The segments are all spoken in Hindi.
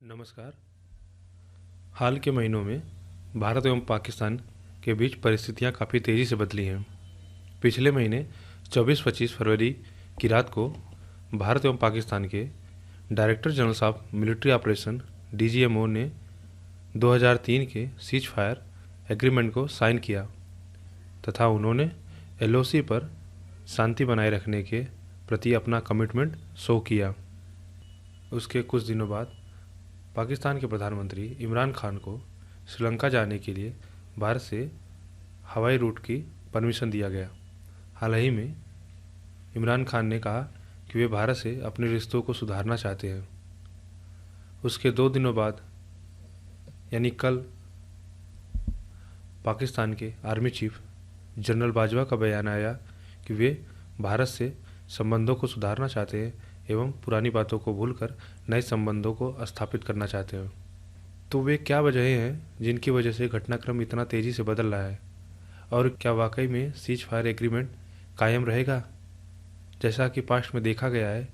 नमस्कार। हाल के महीनों में भारत एवं पाकिस्तान के बीच परिस्थितियां काफ़ी तेज़ी से बदली हैं। पिछले महीने 24-25 फरवरी की रात को भारत एवं पाकिस्तान के director general of military operation (DGMO) ने 2003 के सीज फायर एग्रीमेंट को साइन किया तथा उन्होंने LOC पर शांति बनाए रखने के प्रति अपना कमिटमेंट शो किया। उसके कुछ दिनों बाद पाकिस्तान के प्रधानमंत्री इमरान खान को श्रीलंका जाने के लिए भारत से हवाई रूट की परमिशन दिया गया। हाल ही में इमरान खान ने कहा कि वे भारत से अपने रिश्तों को सुधारना चाहते हैं। उसके 2 दिनों बाद यानी कल पाकिस्तान के आर्मी चीफ जनरल बाजवा का बयान आया कि वे भारत से संबंधों को सुधारना चाहते हैं एवं पुरानी बातों को भूलकर नए संबंधों को स्थापित करना चाहते हैं। तो वे क्या वजहें हैं जिनकी वजह से घटनाक्रम इतना तेज़ी से बदल रहा है, और क्या वाकई में सीज फायर एग्रीमेंट कायम रहेगा? जैसा कि पास्ट में देखा गया है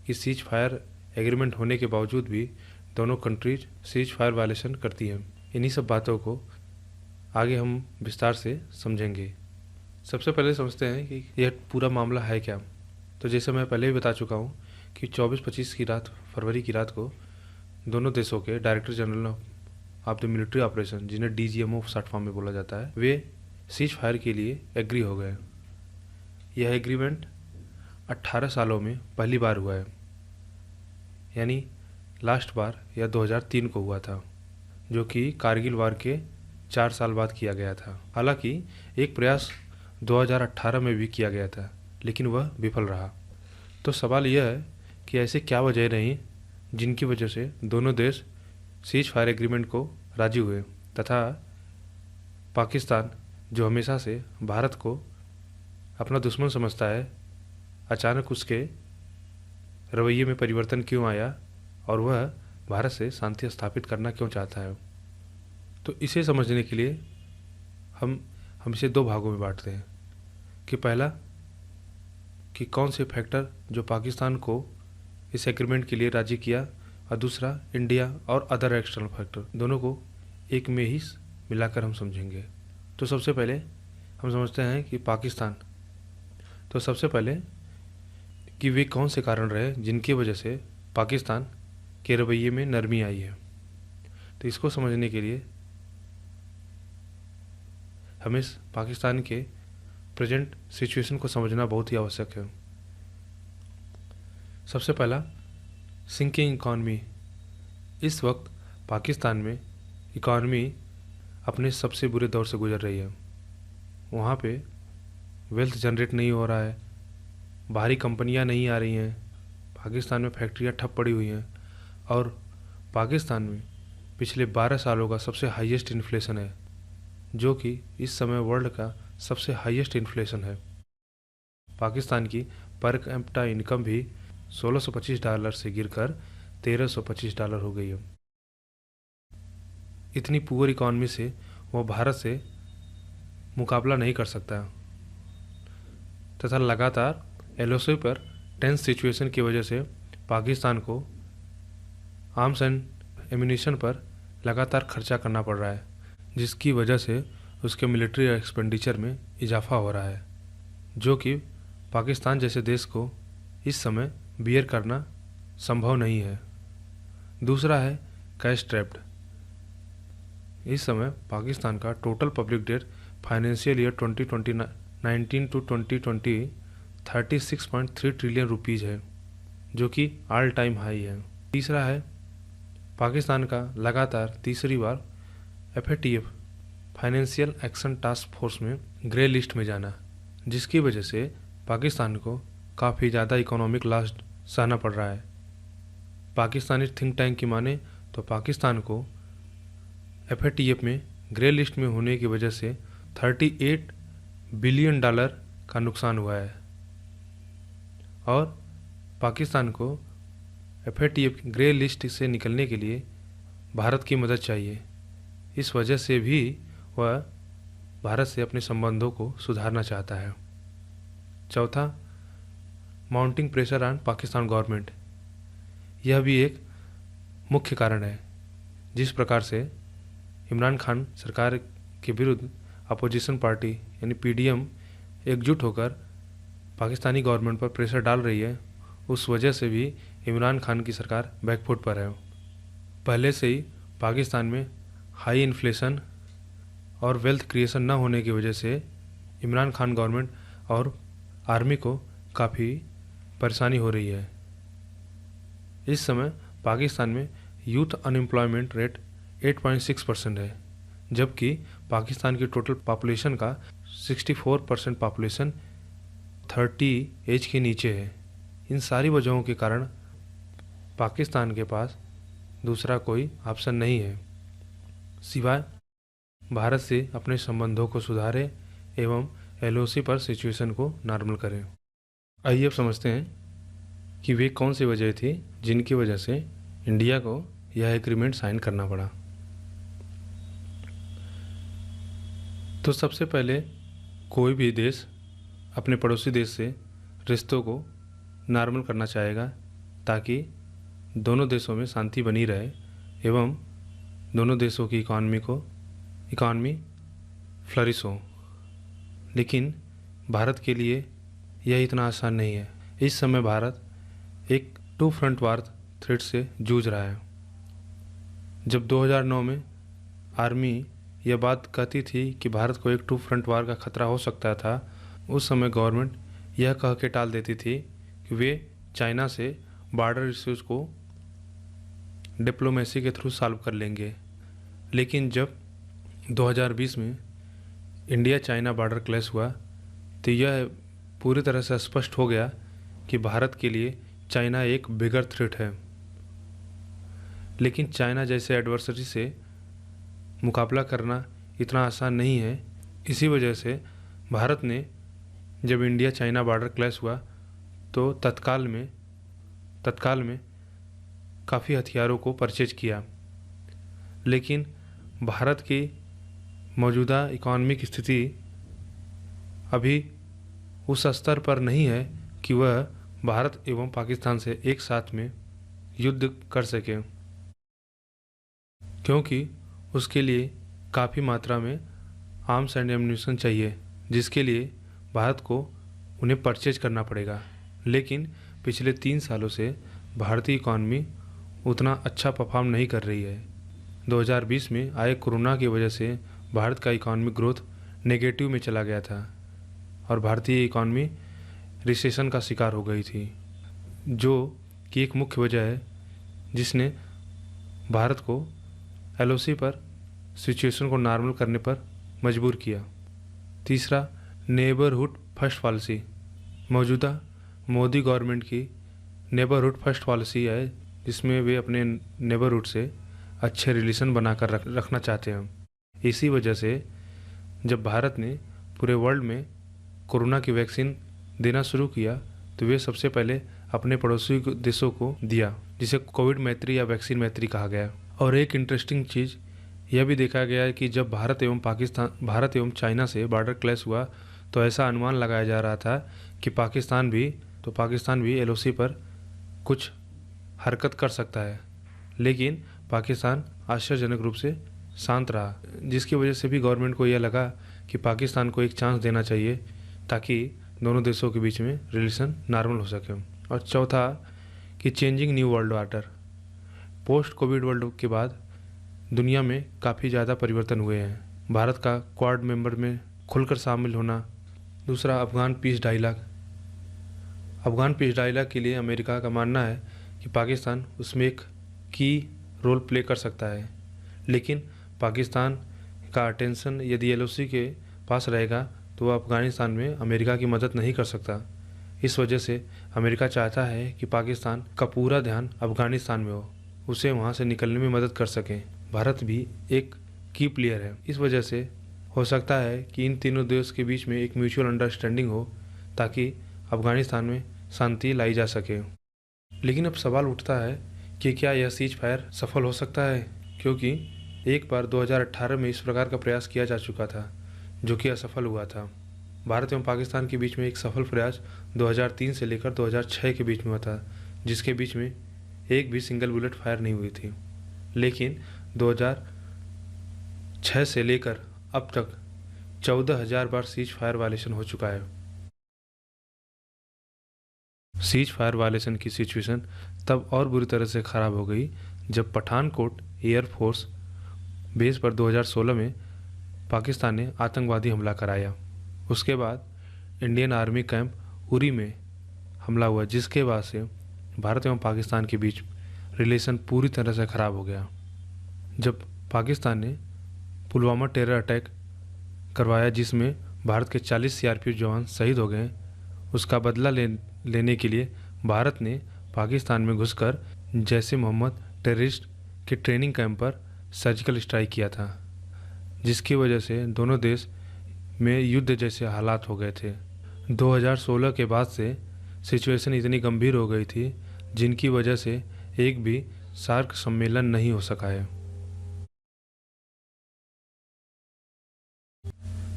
कि सीज फायर एग्रीमेंट होने के बावजूद भी दोनों कंट्रीज सीज फायर वायलेशन करती हैं। इन्हीं सब बातों को आगे हम विस्तार से समझेंगे। सबसे पहले समझते हैं कि यह पूरा मामला है क्या। तो जैसे मैं पहले भी बता चुका हूँ कि 24-25 की रात फरवरी की रात को दोनों देशों के director general of the military operation, जिन्हें DGMO शॉर्ट फॉर्म में बोला जाता है, वे सीज फायर के लिए एग्री हो गए। यह एग्रीमेंट 18 सालों में पहली बार हुआ है, यानी लास्ट बार यह 2003 को हुआ था, जो कि कारगिल वार के 4 साल बाद किया गया था। हालांकि एक प्रयास 2018 में भी किया गया था, लेकिन वह विफल रहा। तो सवाल यह है कि ऐसे क्या वजह रही जिनकी वजह से दोनों देश सीज फायर एग्रीमेंट को राजी हुए तथा पाकिस्तान, जो हमेशा से भारत को अपना दुश्मन समझता है, अचानक उसके रवैये में परिवर्तन क्यों आया और वह भारत से शांति स्थापित करना क्यों चाहता है। तो इसे समझने के लिए हम इसे 2 भागों में बांटते हैं कि पहला कि कौन से फैक्टर जो पाकिस्तान को इस एग्रीमेंट के लिए राजी किया, और दूसरा इंडिया और अदर एक्सटर्नल फैक्टर, दोनों को एक में ही मिलाकर हम समझेंगे। तो सबसे पहले हम समझते हैं कि पाकिस्तान। तो सबसे पहले कि वे कौन से कारण रहे जिनकी वजह से पाकिस्तान के रवैये में नरमी आई है। तो इसको समझने के लिए हमें पाकिस्तान के प्रेजेंट सिचुएशन को समझना बहुत ही आवश्यक है। सबसे पहला, सिंकिंग इकॉनमी। इस वक्त पाकिस्तान में इकॉनमी अपने सबसे बुरे दौर से गुजर रही है। वहाँ पे वेल्थ जनरेट नहीं हो रहा है, बाहरी कंपनियाँ नहीं आ रही हैं, पाकिस्तान में फैक्ट्रियाँ ठप पड़ी हुई हैं, और पाकिस्तान में पिछले 12 सालों का सबसे हाईएस्ट इन्फ्लेशन है, जो कि इस समय वर्ल्ड का सबसे हाईएस्ट इन्फ्लेशन है। पाकिस्तान की पर कैपिटा इनकम भी $1625 से गिरकर $1325 हो गई है। इतनी पुअर इकॉनमी से वो भारत से मुकाबला नहीं कर सकता तथा लगातार LOC पर टेंस सिचुएशन की वजह से पाकिस्तान को आर्म्स एंड एम्यूनिशन पर लगातार खर्चा करना पड़ रहा है, जिसकी वजह से उसके मिलिट्री एक्सपेंडिचर में इजाफा हो रहा है, जो कि पाकिस्तान जैसे देश को इस समय बियर करना संभव नहीं है। दूसरा है कैश ट्रैप्ड। इस समय पाकिस्तान का total public debt financial year 2019 to 2020 36.3 trillion rupees है, जो कि ऑल टाइम हाई है। तीसरा है पाकिस्तान का लगातार तीसरी बार FATF financial action task force में ग्रे लिस्ट में जाना, जिसकी वजह से पाकिस्तान को काफ़ी ज़्यादा इकोनॉमिक लॉस सहना पड़ रहा है। पाकिस्तानी थिंक टैंक की माने तो पाकिस्तान को FATF में ग्रे लिस्ट में होने की वजह से $38 बिलियन का नुकसान हुआ है, और पाकिस्तान को FATF ग्रे लिस्ट से निकलने के लिए भारत की मदद चाहिए। इस वजह से भी वह भारत से अपने संबंधों को सुधारना चाहता है। चौथा, mounting pressure on Pakistan government. यह भी एक मुख्य कारण है। जिस प्रकार से इमरान खान सरकार के विरुद्ध अपोजिशन पार्टी यानी पीडीएम एकजुट होकर पाकिस्तानी गवर्नमेंट पर प्रेशर डाल रही है, उस वजह से भी इमरान खान की सरकार बैकफुट पर है। पहले से ही पाकिस्तान में हाई इन्फ्लेशन और वेल्थ क्रिएशन न होने की वजह से इमरान खान गवर्नमेंट और आर्मी को काफ़ी परेशानी हो रही है। इस समय पाकिस्तान में यूथ अनएम्प्लॉयमेंट रेट 8.6% है, जबकि पाकिस्तान की टोटल पॉपुलेशन का 64% पॉपुलेशन 30 एज के नीचे है। इन सारी वजहों के कारण पाकिस्तान के पास दूसरा कोई ऑप्शन नहीं है सिवाय भारत से अपने संबंधों को सुधारे एवं एलओसी पर सिचुएशन को नॉर्मल करें। आइए अब समझते हैं कि वे कौन सी वजह थी जिनकी वजह से इंडिया को यह एग्रीमेंट साइन करना पड़ा। तो सबसे पहले कोई भी देश अपने पड़ोसी देश से रिश्तों को नॉर्मल करना चाहेगा ताकि दोनों देशों में शांति बनी रहे एवं दोनों देशों की इकॉनमी फ्लरिश हो। लेकिन भारत के लिए यह इतना आसान नहीं है। इस समय भारत एक टू फ्रंट वार थ्रेट से जूझ रहा है। जब 2009 में आर्मी यह बात कहती थी कि भारत को एक टू फ्रंट वार का खतरा हो सकता था, उस समय गवर्नमेंट यह कह के टाल देती थी कि वे चाइना से बॉर्डर इश्यूज़ को डिप्लोमेसी के थ्रू सॉल्व कर लेंगे। लेकिन जब 2020 में इंडिया चाइना बॉर्डर क्लैश हुआ तो यह पूरी तरह से स्पष्ट हो गया कि भारत के लिए चाइना एक बिगर थ्रेट है। लेकिन चाइना जैसे एडवर्सरी से मुकाबला करना इतना आसान नहीं है। इसी वजह से भारत ने जब इंडिया चाइना बॉर्डर क्लैश हुआ तो तत्काल में काफ़ी हथियारों को परचेज किया। लेकिन भारत की मौजूदा इकोनॉमिक स्थिति अभी उस स्तर पर नहीं है कि वह भारत एवं पाकिस्तान से एक साथ में युद्ध कर सके, क्योंकि उसके लिए काफ़ी मात्रा में आर्म्स एंड एम्यूनिशन चाहिए, जिसके लिए भारत को उन्हें परचेज करना पड़ेगा। लेकिन पिछले 3 सालों से भारतीय इकॉनमी उतना अच्छा परफॉर्म नहीं कर रही है। 2020 में आए कोरोना की वजह से भारत का इकॉनमिक ग्रोथ नेगेटिव में चला गया था और भारतीय इकॉनमी रिसेशन का शिकार हो गई थी, जो कि एक मुख्य वजह है जिसने भारत को एलओसी पर सिचुएशन को नॉर्मल करने पर मजबूर किया। तीसरा, नेबरहुड फर्स्ट पॉलिसी। मौजूदा मोदी गवर्नमेंट की नेबरहुड फर्स्ट पॉलिसी है, जिसमें वे अपने नेबरहुड से अच्छे रिलेशन बनाकर रखना चाहते हैं। इसी वजह से जब भारत ने पूरे वर्ल्ड में कोरोना की वैक्सीन देना शुरू किया तो वे सबसे पहले अपने पड़ोसी देशों को दिया, जिसे कोविड मैत्री या वैक्सीन मैत्री कहा गया। और एक इंटरेस्टिंग चीज़ यह भी देखा गया है कि जब भारत एवं चाइना से बॉर्डर क्लैश हुआ तो ऐसा अनुमान लगाया जा रहा था कि पाकिस्तान भी एलओसी पर कुछ हरकत कर सकता है। लेकिन पाकिस्तान आश्चर्यजनक रूप से शांत रहा, जिसकी वजह से भी गवर्नमेंट को यह लगा कि पाकिस्तान को एक चांस देना चाहिए ताकि दोनों देशों के बीच में रिलेशन नॉर्मल हो सके। और चौथा कि changing new world order. Post Covid world के बाद दुनिया में काफ़ी ज़्यादा परिवर्तन हुए हैं। भारत का क्वाड मेंबर में खुलकर शामिल होना। दूसरा, अफ़गान पीस डायलॉग के लिए अमेरिका का मानना है कि पाकिस्तान उसमें एक की रोल प्ले कर सकता है। लेकिन पाकिस्तान का अटेंशन यदि एलओसी के पास रहेगा तो वह अफ़गानिस्तान में अमेरिका की मदद नहीं कर सकता। इस वजह से अमेरिका चाहता है कि पाकिस्तान का पूरा ध्यान अफ़गानिस्तान में हो, उसे वहाँ से निकलने में मदद कर सकें। भारत भी एक की प्लेयर है। इस वजह से हो सकता है कि इन तीनों देश के बीच में एक म्यूचुअल अंडरस्टैंडिंग हो ताकि अफ़गानिस्तान में शांति लाई जा सके। लेकिन अब सवाल उठता है कि क्या यह सीज फायर सफल हो सकता है, क्योंकि एक बार 2018 में इस प्रकार का प्रयास किया जा चुका था जो कि असफल हुआ था। भारत एवं पाकिस्तान के बीच में एक सफल प्रयास 2003 से लेकर 2006 के बीच में हुआ था, जिसके बीच में एक भी सिंगल बुलेट फायर नहीं हुई थी। लेकिन 2006 से लेकर अब तक 14,000 बार सीज फायर वायलेशन हो चुका है। सीज फायर वायलेशन की सिचुएशन तब और बुरी तरह से ख़राब हो गई जब पठानकोट एयरफोर्स बेस पर 2016 में पाकिस्तान ने आतंकवादी हमला कराया। उसके बाद इंडियन आर्मी कैंप उरी में हमला हुआ, जिसके बाद से भारत एवं पाकिस्तान के बीच रिलेशन पूरी तरह से ख़राब हो गया। जब पाकिस्तान ने पुलवामा टेरर अटैक करवाया जिसमें भारत के 40 सीआरपीएफ जवान शहीद हो गए, उसका बदला लेने के लिए भारत ने पाकिस्तान में घुसकर जैश ए मोहम्मद टेररिस्ट के ट्रेनिंग कैंप पर सर्जिकल स्ट्राइक किया था, जिसकी वजह से दोनों देश में युद्ध जैसे हालात हो गए थे। 2016 के बाद से सिचुएशन इतनी गंभीर हो गई थी जिनकी वजह से एक भी सार्क सम्मेलन नहीं हो सका है।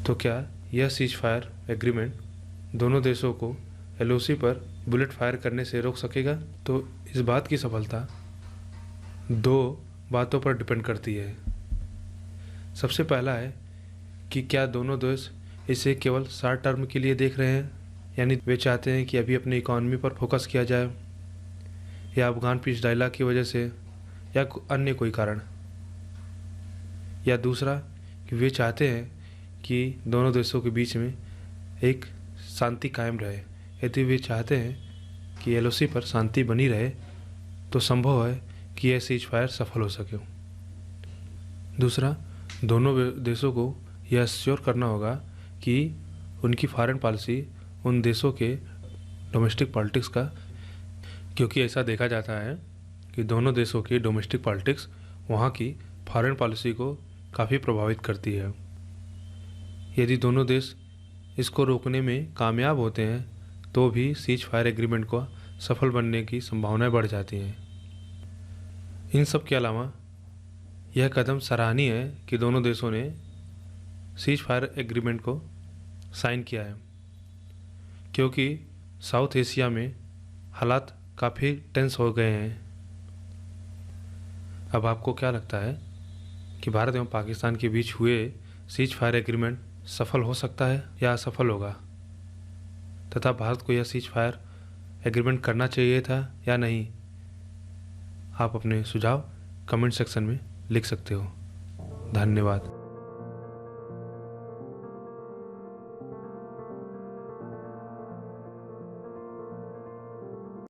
तो क्या यह सीज फायर एग्रीमेंट दोनों देशों को एलओसी पर बुलेट फायर करने से रोक सकेगा? तो इस बात की सफलता दो बातों पर डिपेंड करती है। सबसे पहला है कि क्या दोनों देश इसे केवल शॉर्ट टर्म के लिए देख रहे हैं, यानी वे चाहते हैं कि अभी अपनी इकॉनमी पर फोकस किया जाए, या अफगान पीस डायलॉग की वजह से, या अन्य कोई कारण, या दूसरा कि वे चाहते हैं कि दोनों देशों के बीच में एक शांति कायम रहे। यदि वे चाहते हैं कि एलओसी पर शांति बनी रहे तो संभव है कि यह सीज फायर सफल हो सके। दूसरा, दोनों देशों को यह एश्योर करना होगा कि उनकी फॉरेन पॉलिसी उन देशों के डोमेस्टिक पॉलिटिक्स का, क्योंकि ऐसा देखा जाता है कि दोनों देशों की डोमेस्टिक पॉलिटिक्स वहाँ की फॉरेन पॉलिसी को काफ़ी प्रभावित करती है। यदि दोनों देश इसको रोकने में कामयाब होते हैं तो भी सीज फायर एग्रीमेंट को सफल बनने की संभावनाएं बढ़ जाती हैं। इन सब के अलावा यह कदम सराहनीय है कि दोनों देशों ने सीज फायर एग्रीमेंट को साइन किया है, क्योंकि साउथ एशिया में हालात काफ़ी टेंस हो गए हैं। अब आपको क्या लगता है कि भारत एवं पाकिस्तान के बीच हुए सीज फायर एग्रीमेंट सफल हो सकता है या असफल होगा, तथा भारत को यह सीज फायर एग्रीमेंट करना चाहिए था या नहीं? आप अपने सुझाव कमेंट सेक्शन में लिख सकते हो। धन्यवाद।